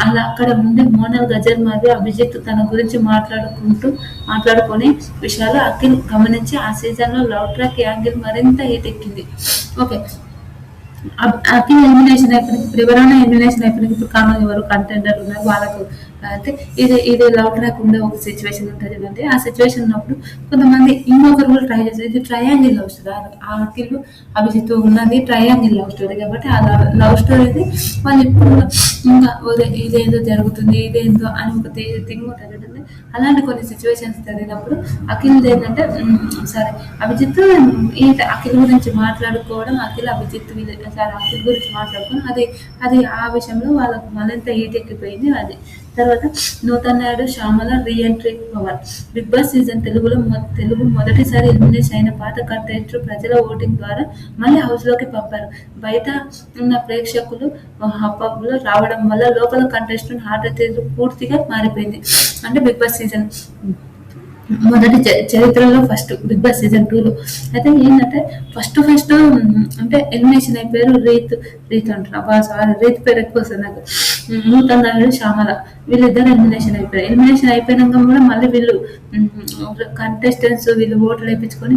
[SPEAKER 1] అలా అక్కడ ఉండే మోనల్ గజల్ మరియు అభిజిత్ తన గురించి మాట్లాడుకునే విషయాలు అఖిల్ గమనించి ఆ సీజన్ లో లవ్ ట్రాక్ యాంగిల్ మరింత హీట్ ఎక్కింది. ఓకే, అఖిల్ ఎలిమినేషన్ అయిపోయినకి ఇప్పుడు ఎవరైనా ఎలిమినేషన్ అయిపోయినకి ఇప్పుడు కామన్ ఎవరు కంటెండర్ ఉన్నారు వాళ్ళకు అంటే ఇది లవ్ ట్రాక్ ఉండే ఒక సిచ్యువేషన్ ఉంటుంది అంటే ఆ సిచ్యువేషన్ ఉన్నప్పుడు కొంతమంది ఇంకొకరు కూడా ట్రై చేస్తారు. ఇది ట్రయాంగిల్ లవ్ స్టోరీ. ఆ అఖిల్ అభిజిత్ ఉన్నది ట్రయాంగిల్ లవ్ స్టోరీ కాబట్టి ఆ లవ్ స్టోరీది వాళ్ళు ఎప్పుడు ఇంకా ఇదేందో జరుగుతుంది ఇదేందో అని ఒక థింగ్ ఉంటుంది కదండి. అలాంటి కొన్ని సిచ్యువేషన్స్ జరిగినప్పుడు అఖిల్ ఏంటంటే సరే అభిజిత్ ఈ అఖిల్ గురించి మాట్లాడుకోవడం అఖిల్ గురించి మాట్లాడుకోవడం అది ఆ విషయంలో వాళ్ళకు మరింత హీట్ ఎక్కిపోయింది. అది తర్వాత Nutan Naidu Shyamala re-entry power. Bigg Boss season Telugu మొదటిసారి ఎలిమినేషన్ అయిన పాత కంటెస్టెంట్లు ప్రజల ఓటింగ్ ద్వారా మళ్ళీ హౌస్ లోకి పంపారు. బయట ఉన్న ప్రేక్షకులు హబ్బులో రావడం వల్ల లోపల కంటెస్టెంట్ హార్ట్ తీరు పూర్తిగా మారిపోయింది. అంటే బిగ్ బాస్ సీజన్ మొదటి చరిత్రలో ఫస్ట్ బిగ్ బాస్ సీజన్ 2లో అయితే ఏంటంటే ఫస్ట్ అంటే ఎలిమినేషన్ అయిపోయారు. రీత్ అంటున్నా సారీ రీత్ పేరు ఎక్కువ వస్తుంది నాకు. నూతన్ నాయుడు శ్యామల వీళ్ళిద్దరు ఎలిమినేషన్ అయిపోయినాక కూడా మళ్ళీ వీళ్ళు కంటెస్టెంట్స్ వీళ్ళు ఓట్లు వేయించుకొని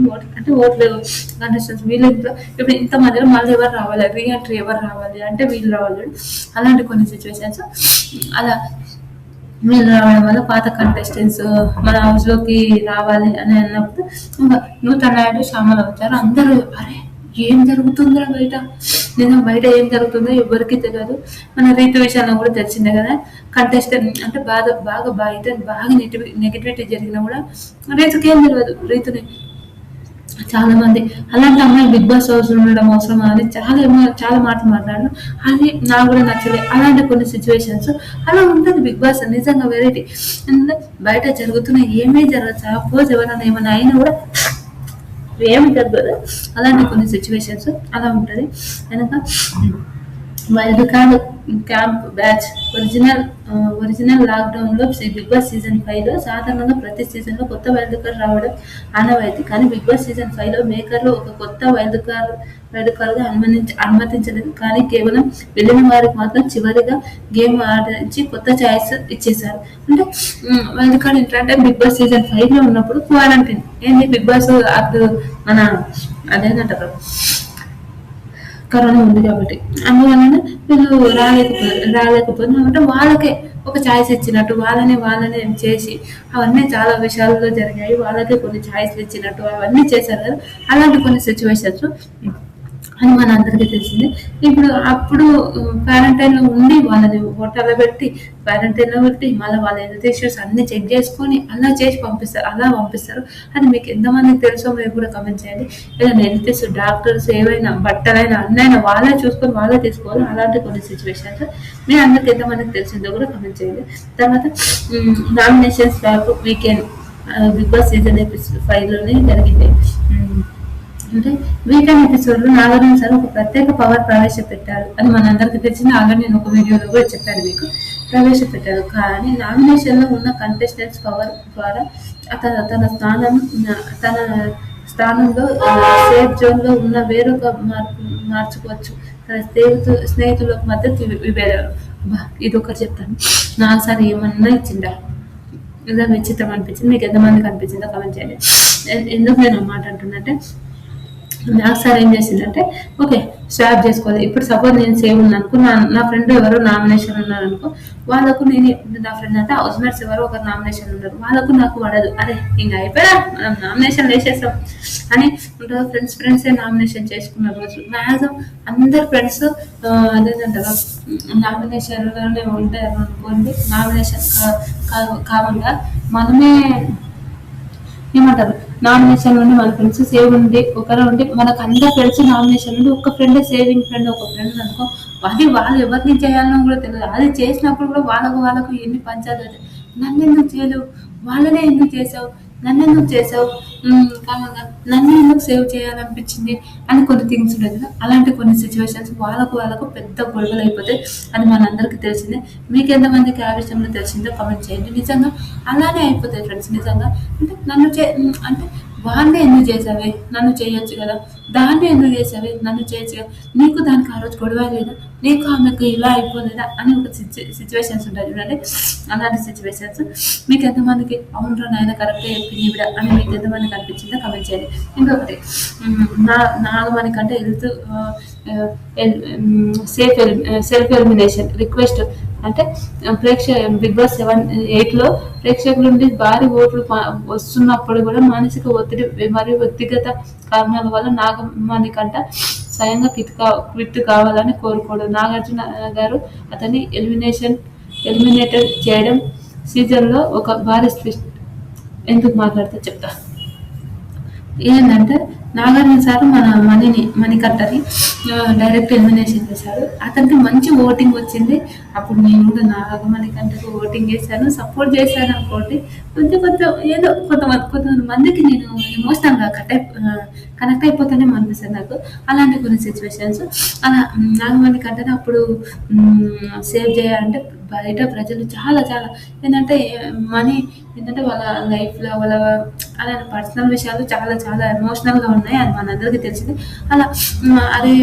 [SPEAKER 1] ఓట్లు కంటెస్టెంట్స్ వీళ్ళు ఇప్పుడు ఇంత మధ్యలో మళ్ళీ ఎవరు రావాలి రీఎంట్రీ ఎవరు రావాలి అంటే వీళ్ళు రావాలి. అలాంటి కొన్ని సిచ్యువేషన్స్ అలా వీళ్ళు రావడం వల్ల పాత కంటెస్టెంట్స్ మన హౌస్ లోకి రావాలి అని అన్నప్పుడు ఇంకా నూతన్ నాయుడు శ్యామల వచ్చారు. అందరూ అరే ఏం జరుగుతుందో బయట ఏం జరుగుతుందో ఎవరికి తెలియదు. మన రీతి విషయంలో కూడా తెలిసిందే కదా. కంటెస్టెంట్ అంటే బాగా నెగిటివిటీ జరిగినా కూడా రీతికి ఏం తెలియదు. రీతిని చాలా మంది అలాంటి అమ్మాయి బిగ్ బాస్ హౌస్ ఉండడం అవసరం అని చాలా మాటలు మాట్లాడడం అది నాకు కూడా నచ్చలేదు. అలాంటి కొన్ని సిచ్యువేషన్స్ అలా ఉంటుంది బిగ్ బాస్ నిజంగా వెరైటీ. బయట జరుగుతున్న ఏమీ జరగదు. సపోజ్ ఎవరైనా ఏమైనా అయినా కూడా ఏమి జరగదు. అలాంటి కొన్ని సిచ్యువేషన్స్ అలా ఉంటుంది. వెనక wild card camp batch original lockdown లో బిగ్ బాస్ సీజన్ 5లో సాధారణంగా ప్రతి సీజన్ లో కొత్త వైల్డ్ కార్డ్ రావడం ఆనవాయితీ. కానీ బిగ్ బాస్ సీజన్ 5లో మేకర్లు ఒక కొత్త వైల్డ్ కార్డ్ గా అనుమతించలేదు. కానీ కేవలం వెళ్ళిన వారికి మాత్రం చివరిగా గేమ్ ఆడించి కొత్త ఛాయిస్ ఇచ్చేసారు. అంటే వైల్డ్ కార్డ్ ఏంటంటే బిగ్ బాస్ సీజన్ 5లో ఉన్నప్పుడు క్వారంటైన్ ఏంటి బిగ్ బాస్ అప్పుడు మన అదేంటంటారు కరోనా ఉంది కాబట్టి అందువలన వీళ్ళు రాలేకపోయినా అంటే వాళ్ళకే ఒక ఛాయిస్ ఇచ్చినట్టు వాళ్ళనే చేసి అవన్నీ చాలా విషయాల్లో జరిగాయి. వాళ్ళకే కొన్ని ఛాయిస్లు ఇచ్చినట్టు అవన్నీ చేశారు కదా. అలాంటి కొన్ని సిచ్యువేషన్స్ అని మన అందరికీ తెలిసిందే. అప్పుడు క్వారంటైన్ లో ఉండి వాళ్ళని హోటల్లో పెట్టి మళ్ళీ వాళ్ళ హెల్త్ ఇష్యూస్ అన్ని చెక్ చేసుకొని అలా పంపిస్తారు. అది మీకు ఎంతమందికి తెలుసో మీరు కూడా కమెంట్ చేయండి. ఏదైనా హెల్త్ ఇష్యూ డాక్టర్స్ ఏవైనా బట్టలైనా అన్నైనా వాళ్ళే చూసుకొని వాళ్ళే తీసుకోవాలి. అలాంటి కొన్ని సిచ్యువేషన్స్ మీ అందరికి ఎంతమందికి తెలిసిందో కూడా కమెంట్ చేయండి. తర్వాత nominations weekend Bigg Boss season 5లోనే జరిగింది. అంటే వీకెండ్ ఎపిసోడ్లో నాగార్జున సార్ ఒక ప్రత్యేక పవర్ ప్రవేశపెట్టారు అని మనందరికీ తెలిసింది. ఆల్రెడీ నేను ఒక వీడియోలో కూడా చెప్పాను మీకు ప్రవేశపెట్టారు. కానీ నామినేషన్లో ఉన్న కంటెస్టెంట్స్ పవర్ ద్వారా తన స్థానంలో సేఫ్ జోన్లో ఉన్న వేరొక మార్చుకోవచ్చు. తన స్నేహితులకు మద్దతు విభేదాలు. ఇది ఒకటి చెప్తాను. నాకు సార్ ఏమన్నా ఇచ్చిందా ఇలా విచిత్రం అనిపించింది. మీకు ఎంతమందికి అనిపించిందో కమెంట్ చేయండి. ఎందుకు నేను మాట అంటున్నట్టే నాకు సార్ ఏం చేసిందంటే ఓకే స్వాప్ చేసుకోవాలి. ఇప్పుడు సపోజ్ నేను సేవ్ ఉన్నాను అనుకో నా ఫ్రెండ్ ఎవరో నామినేషన్ ఉన్నారు అనుకో వాళ్ళకు నా ఫ్రెండ్ అంటే హౌస్ మేట్స్ ఎవరో ఒకరు నామినేషన్ ఉన్నారు వాళ్ళకు నాకు పడదు. అరే ఇంకా అయిపోయా మనం నామినేషన్ వేసేస్తాం అని ఉంటుంది. ఫ్రెండ్సే నామినేషన్ చేసుకున్న రోజు మ్యాక్సిమం అందరు ఫ్రెండ్స్ అదేంటారు నామినేషన్లోనే ఉంటారు అనుకోండి. నామినేషన్ కాకుండా మనమే ఏమంటారు నామినేషన్ నుండి మన ఫ్రెండ్స్ సేవ్ ఉండి ఒకరు ఉండి మనకు అందరు ఫ్రెండ్స్ నామినేషన్ నుండి ఒక ఫ్రెండ్ సేవింగ్ ఫ్రెండ్ ఒక ఫ్రెండ్ అనుకో వాళ్ళు ఎవరిని చేయాలనో కూడా తెలియదు. అది చేసినప్పుడు కూడా వాళ్ళకు ఎన్ని పంచాయతీ నన్ను ఎందుకు చేయలేవు వాళ్ళనే ఎందుకు చేసావు నన్ను ఎందుకు చేసావు కామన్‌గా నన్ను ఎందుకు సేవ్ చేయాలనిపించింది అని కొన్ని థింగ్స్ ఉంటాయి కదా! అలాంటి కొన్ని సిట్యుయేషన్స్ వాళ్ళకు పెద్ద గొడవలయిపోతాయి. అది మనందరికీ తెలిసిందే. మీకెంతమందికి ఆ విషయంలో తెలిసిందో కామెంట్ చేయండి. నిజంగా అలానే అయిపోతాయి ఫ్రెండ్స్ నిజంగా. అంటే అంటే వాడినే ఎందుకు చేసావే? నన్ను చేయొచ్చు కదా! దాన్నే ఎందుకు చేసావే? నన్ను చేయొచ్చు కదా! నీకు దానికి ఆ రోజు గొడవ లేదా? నీకు ఆమెకు ఇలా అయిపోలేదా? అని ఒక సిట్యుయేషన్స్ ఉంటాయి చూడండి. అలాంటి సిట్యుయేషన్స్ మీకెంతమందికి అవునురా నాయన కరెక్టే చెప్పింది ఈవిడ అని మీకెంతమందికి అనిపించిందో కామెంట్ చేయండి. ఇంకొకటి నాగమణి కంటే సెల్ఫ్ ఎలిమినేషన్ రిక్వెస్ట్ అంటే బిగ్ బాస్ 8లో ప్రేక్షకుల నుండి భారీ ఓట్లు వస్తున్నప్పుడు కూడా మానసిక ఒత్తిడి మరియు వ్యక్తిగత కారణాల వల్ల నాగమణి కంట స్వయంగా క్విట్ కావాలని కోరుకోడు. నాగార్జున గారు అతన్ని ఎలిమినేటెడ్ చేయడం సీజన్లో ఒక భారీ ట్విస్ట్. ఎందుకు మాట్లాడితే చెప్తా. ఏంటంటే నాగార్జున సార్ మన మణికంఠని డైరెక్ట్ ఎలిమినేషన్ చేశారు. అతనికి మంచి ఓటింగ్ వచ్చింది. అప్పుడు నేను కూడా నాగమణికంఠకు ఓటింగ్ చేశాను, సపోర్ట్ చేశాను అనుకోండి. కొంచెం ఏదో కొంతమందికి నేను ఎమోషనల్గా కనెక్ట్ అయిపోతానే అనిపిస్తుంది నాకు. అలాంటి కొన్ని సిచ్యువేషన్స్ అలా నాగమణికంఠని అప్పుడు సేవ్ చేయాలంటే బయట ప్రజలు చాలా చాలా ఏంటంటే మనీ ఏంటంటే వాళ్ళ లైఫ్లో వాళ్ళ అలాంటి పర్సనల్ విషయాలు చాలా చాలా ఎమోషనల్గా ఉన్నాయి. అది మనందరికీ తెలిసింది. అలా అదే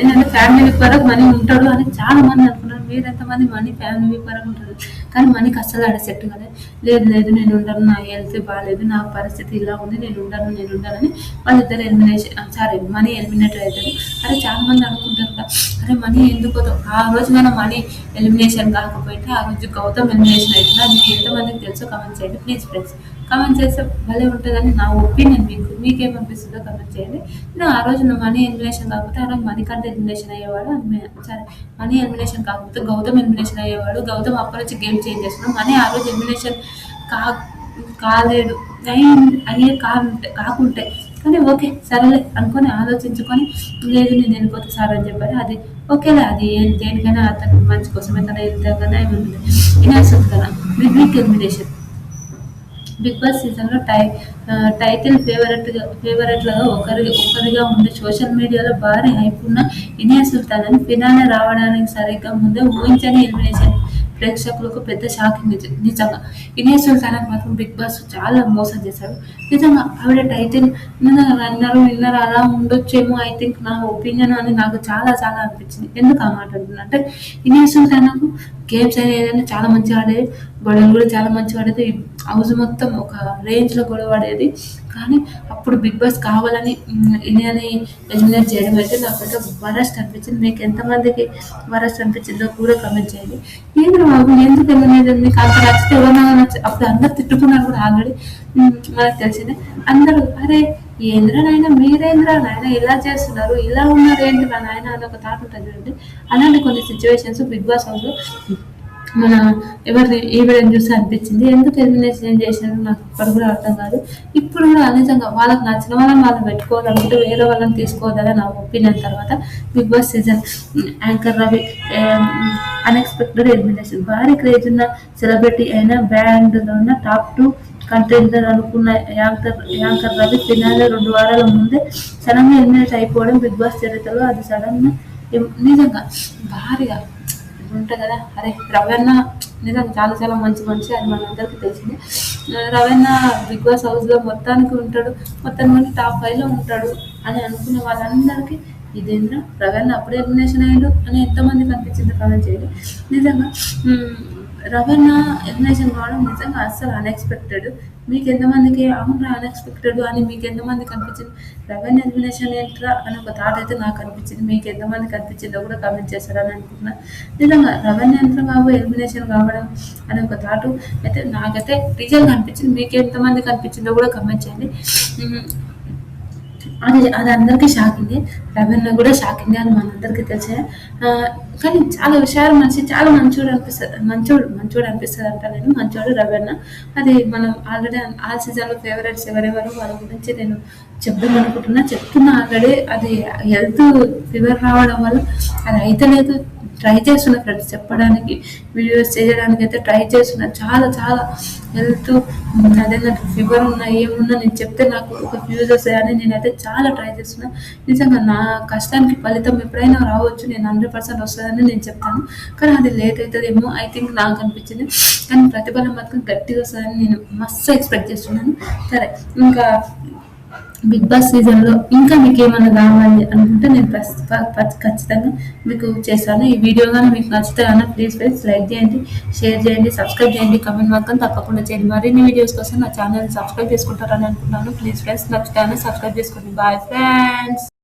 [SPEAKER 1] ఏంటంటే ఫ్యామిలీ వరకు మనీ ఉంటాడు అని చాలా మంది అనుకున్నారు. మీరు ఎంతమంది మనీ ఫ్యామిలీ వరకు ఉంటారు కానీ మనీకి అస్సలు ఆడ సెట్ కాలేదు. లేదు నేను ఉండను, నా హెల్త్ బాగాలేదు, నా పరిస్థితి ఇలా ఉంది, నేను ఉండనని వాళ్ళిద్దరు మనీ ఎలిమినేట్ అవుతారు. అరే చాలా మంది అనుకుంటారు కదా, అరే మనీ ఎందుకు ఆ రోజు మనం మనీ ఎలిమినేషన్ కాకపోతే ఆ రోజు గౌతమ్ ఎలిమినేషన్ అవుతుంది. అది ఎంతమందికి తెలుసో కమెంట్ చేయండి ప్లీజ్ ఫ్రెండ్స్. కమెంట్ చేస్తే భలే ఉంటుందని నా ఒపీనియన్. మీకేమనిపిస్తుందో కమెంట్ చేయండి. ఆ రోజు మనీ ఎలిమినేషన్ కాకపోతే ఆ రోజు మణికంఠ ఎలిమినేషన్ అయ్యేవాడు. సరే మనీ ఎలిమినేషన్ కాకపోతే గౌతమ్ ఎలిమినేషన్ అయ్యేవాడు. గౌతమ్ అప్పటి నుంచి గేమ్ చేంజ్ చేస్తున్నాడు. మనీ ఆ రోజు ఎలిమినేషన్ కాలేదు కాకుంటే కానీ ఓకే సరేలే అనుకొని ఆలోచించుకొని లేదు నేను వెళ్ళిపోతే సార్ అని చెప్పారు. అది ఓకేలే, అది దేనికైనా అతను మంచి కోసమే తన వెళ్తాకన్నా ఏముంది ఇనాల్సింది కదా. బిగ్ ఎలిమినేషన్ బిగ్ బాస్ సీజన్లో టైటిల్ ఫేవరెట్లుగా ఒకరిగా ఉండే సోషల్ మీడియాలో భారీ హైప్ ఉన్న ఇనియా సుల్తాన్ అని ఫినాలే రావడానికి సరిగ్గా ముందే ఊహించని ఎలిమినేషన్ ప్రేక్షకులకు పెద్ద షాకింగ్ నిజంగా. ఇనియా సుల్తాన్ మాత్రం బిగ్ బాస్ చాలా మోసం చేశాడు నిజంగా. ఆవిడ టైటిల్ విన్నర్ అలా ఉండొచ్చేమో ఐ థింక్ నా ఒపీనియన్ అని నాకు చాలా చాలా అనిపించింది. ఎందుకు ఆ మాట అంటున్నా అంటే ఇనియా సుల్తాన్కు గేమ్స్ ఏదైనా చాలా మంచిగా ఆడేది, గొడవలు కూడా చాలా మంచిగా ఆడేది, హౌస్ మొత్తం ఒక రేంజ్లో గొడవ ఆడేది. కానీ అప్పుడు బిగ్ బాస్ కావాలని ఇండియాని ఎలిమినేట్ చేయడం అయితే నాకైతే వరస్ట్ అనిపించింది. మీకు ఎంతమందికి వరస్ట్ అనిపించిందో కూడా కమెంట్ చేయండి. ఏంద్ర బాబు ఎందుకు ఎలిమినేట్ మీకు అంత నచ్చితే ఎవరైనా అప్పుడు అందరు తిట్టుకున్నారు కూడా ఆల్రెడీ మనకు తెలిసిందే. అందరూ అరే ఏంద్రా నాయన మీరేంద్రా నాయన ఇలా చేస్తున్నారు, ఇలా ఉన్నారు ఏంటిరా నాయన అని ఒక థాట్ ఉంటుంది చూడండి. అలాంటి కొన్ని సిచ్యువేషన్స్ బిగ్ బాస్ హౌస్లో మన ఈవిడని చూసి అనిపించింది. ఎందుకు ఎలిమినేషన్ చేశారు నాకు ఇప్పుడు కూడా అర్థం కాదు. ఇప్పుడు కూడా నిజంగా వాళ్ళకి నచ్చిన వాళ్ళని పెట్టుకోవాలనుకుంటే వేరే వాళ్ళని తీసుకోవద్దని నా ఒపీనియన్. తర్వాత Bigg Boss season anchor Ravi unexpected elimination. భారీ క్రేజ్ ఉన్న సెలబ్రిటీ అయిన బ్యాండ్లో ఉన్న టాప్ 2 కంటెండర్ అనుకున్న యాంకర్ రవి ఫినాలే 2 వారాల ముందే సడన్గా ఎలిమినేట్ అయిపోవడం బిగ్ బాస్ చరిత్రలో అది సడన్గా నిజంగా భారీగా ఉంటుంది కదా. అరే రవణ నిజంగా చాలా చాలా మంచి అది మనందరికీ తెలిసింది. రవణ బిగ్ బాస్ హౌస్లో మొత్తానికి ఉంటాడు, మొత్తం మంది టాప్ 5లో ఉంటాడు అని అనుకున్న వాళ్ళందరికీ ఇదేంద్ర రవణ అప్పుడే ఎలిమినేషన్ అయ్యాడు అని ఎంతమందికి అనిపించింది కామెంట్ చేయండి. నిజంగా రవణ ఎలిమినేషన్ కావడం నిజంగా అస్సలు అన్ఎక్స్పెక్టెడ్. మీకు ఎంతమందికి అవునరా అన్ఎక్స్పెక్టెడ్ అని మీకు ఎంతమందికి అనిపించింది? రవణ ఎలిమినేషన్ ఏంట్రా అని ఒక థాట్ అయితే నాకు అనిపించింది. మీకు ఎంతమందికి అనిపించిందో కూడా కామెంట్ చేస్తారని అనుకుంటున్నా. నిజంగా రవణ యంత్రం బాబు ఎలిమినేషన్ కావడం అని ఒక థాటు అయితే నాకైతే రియల్గా అనిపించింది. మీకు ఎంతమందికి అనిపించిందో కూడా కామెంట్ చేయండి. అది అందరికీ షాకింగ్. రవణ కూడా షాకింగ్ అని మనందరికీ తెలిసే. కానీ చాలా విషయాలు చాలా మంచోడు అనిపిస్తుంది అంట. నేను మంచోడు రవణ. అది మనం ఆల్రెడీ ఆ సీజన్లో ఫేవరెట్స్ ఎవరెవరు వాళ్ళ గురించి నేను చెప్తున్నా ఆల్రెడీ. అది హెల్త్ ఫీవర్ రావడం వల్ల అది అయితే లేదు, ట్రై చేస్తున్నా ఫ్రెండ్స్, చెప్పడానికి వీడియోస్ చేయడానికి అయితే ట్రై చేస్తున్నా. చాలా చాలా హెల్త్ అదేంటంటే ఫీవర్ ఉన్నా ఏమున్నా నేను చెప్తే నాకు ఒక వ్యూస్ వస్తాయని నేనైతే చాలా ట్రై చేస్తున్నా. నిజంగా నా కష్టానికి ఫలితం ఎప్పుడైనా రావచ్చు, నేను 100% వస్తుందని నేను చెప్తాను. కానీ అది లేట్ అవుతుందేమో ఐ థింక్ నాకు అనిపించింది. కానీ ప్రతిఫలం మాత్రం గట్టిగా వస్తుందని నేను మస్తు ఎక్స్పెక్ట్ చేస్తున్నాను. సరే, ఇంకా బిగ్ బాస్ సీజన్లో ఇంకా మీకు ఏమైనా కావాలి అనుకుంటే నేను ఖచ్చితంగా మీకు చేస్తాను. ఈ వీడియో కానీ మీకు నచ్చితే కన్నా ప్లీజ్ లైక్ చేయండి, షేర్ చేయండి, సబ్స్క్రైబ్ చేయండి, కమెంట్ మాత్రం తప్పకుండా చేయండి. మరిన్ని వీడియోస్ కోసం నా ఛానల్ సబ్స్క్రైబ్ చేసుకుంటారని అనుకుంటున్నాను. ప్లీజ్ ఫ్రెండ్స్, నచ్చితే సబ్స్క్రైబ్ చేసుకోండి. Bye friends.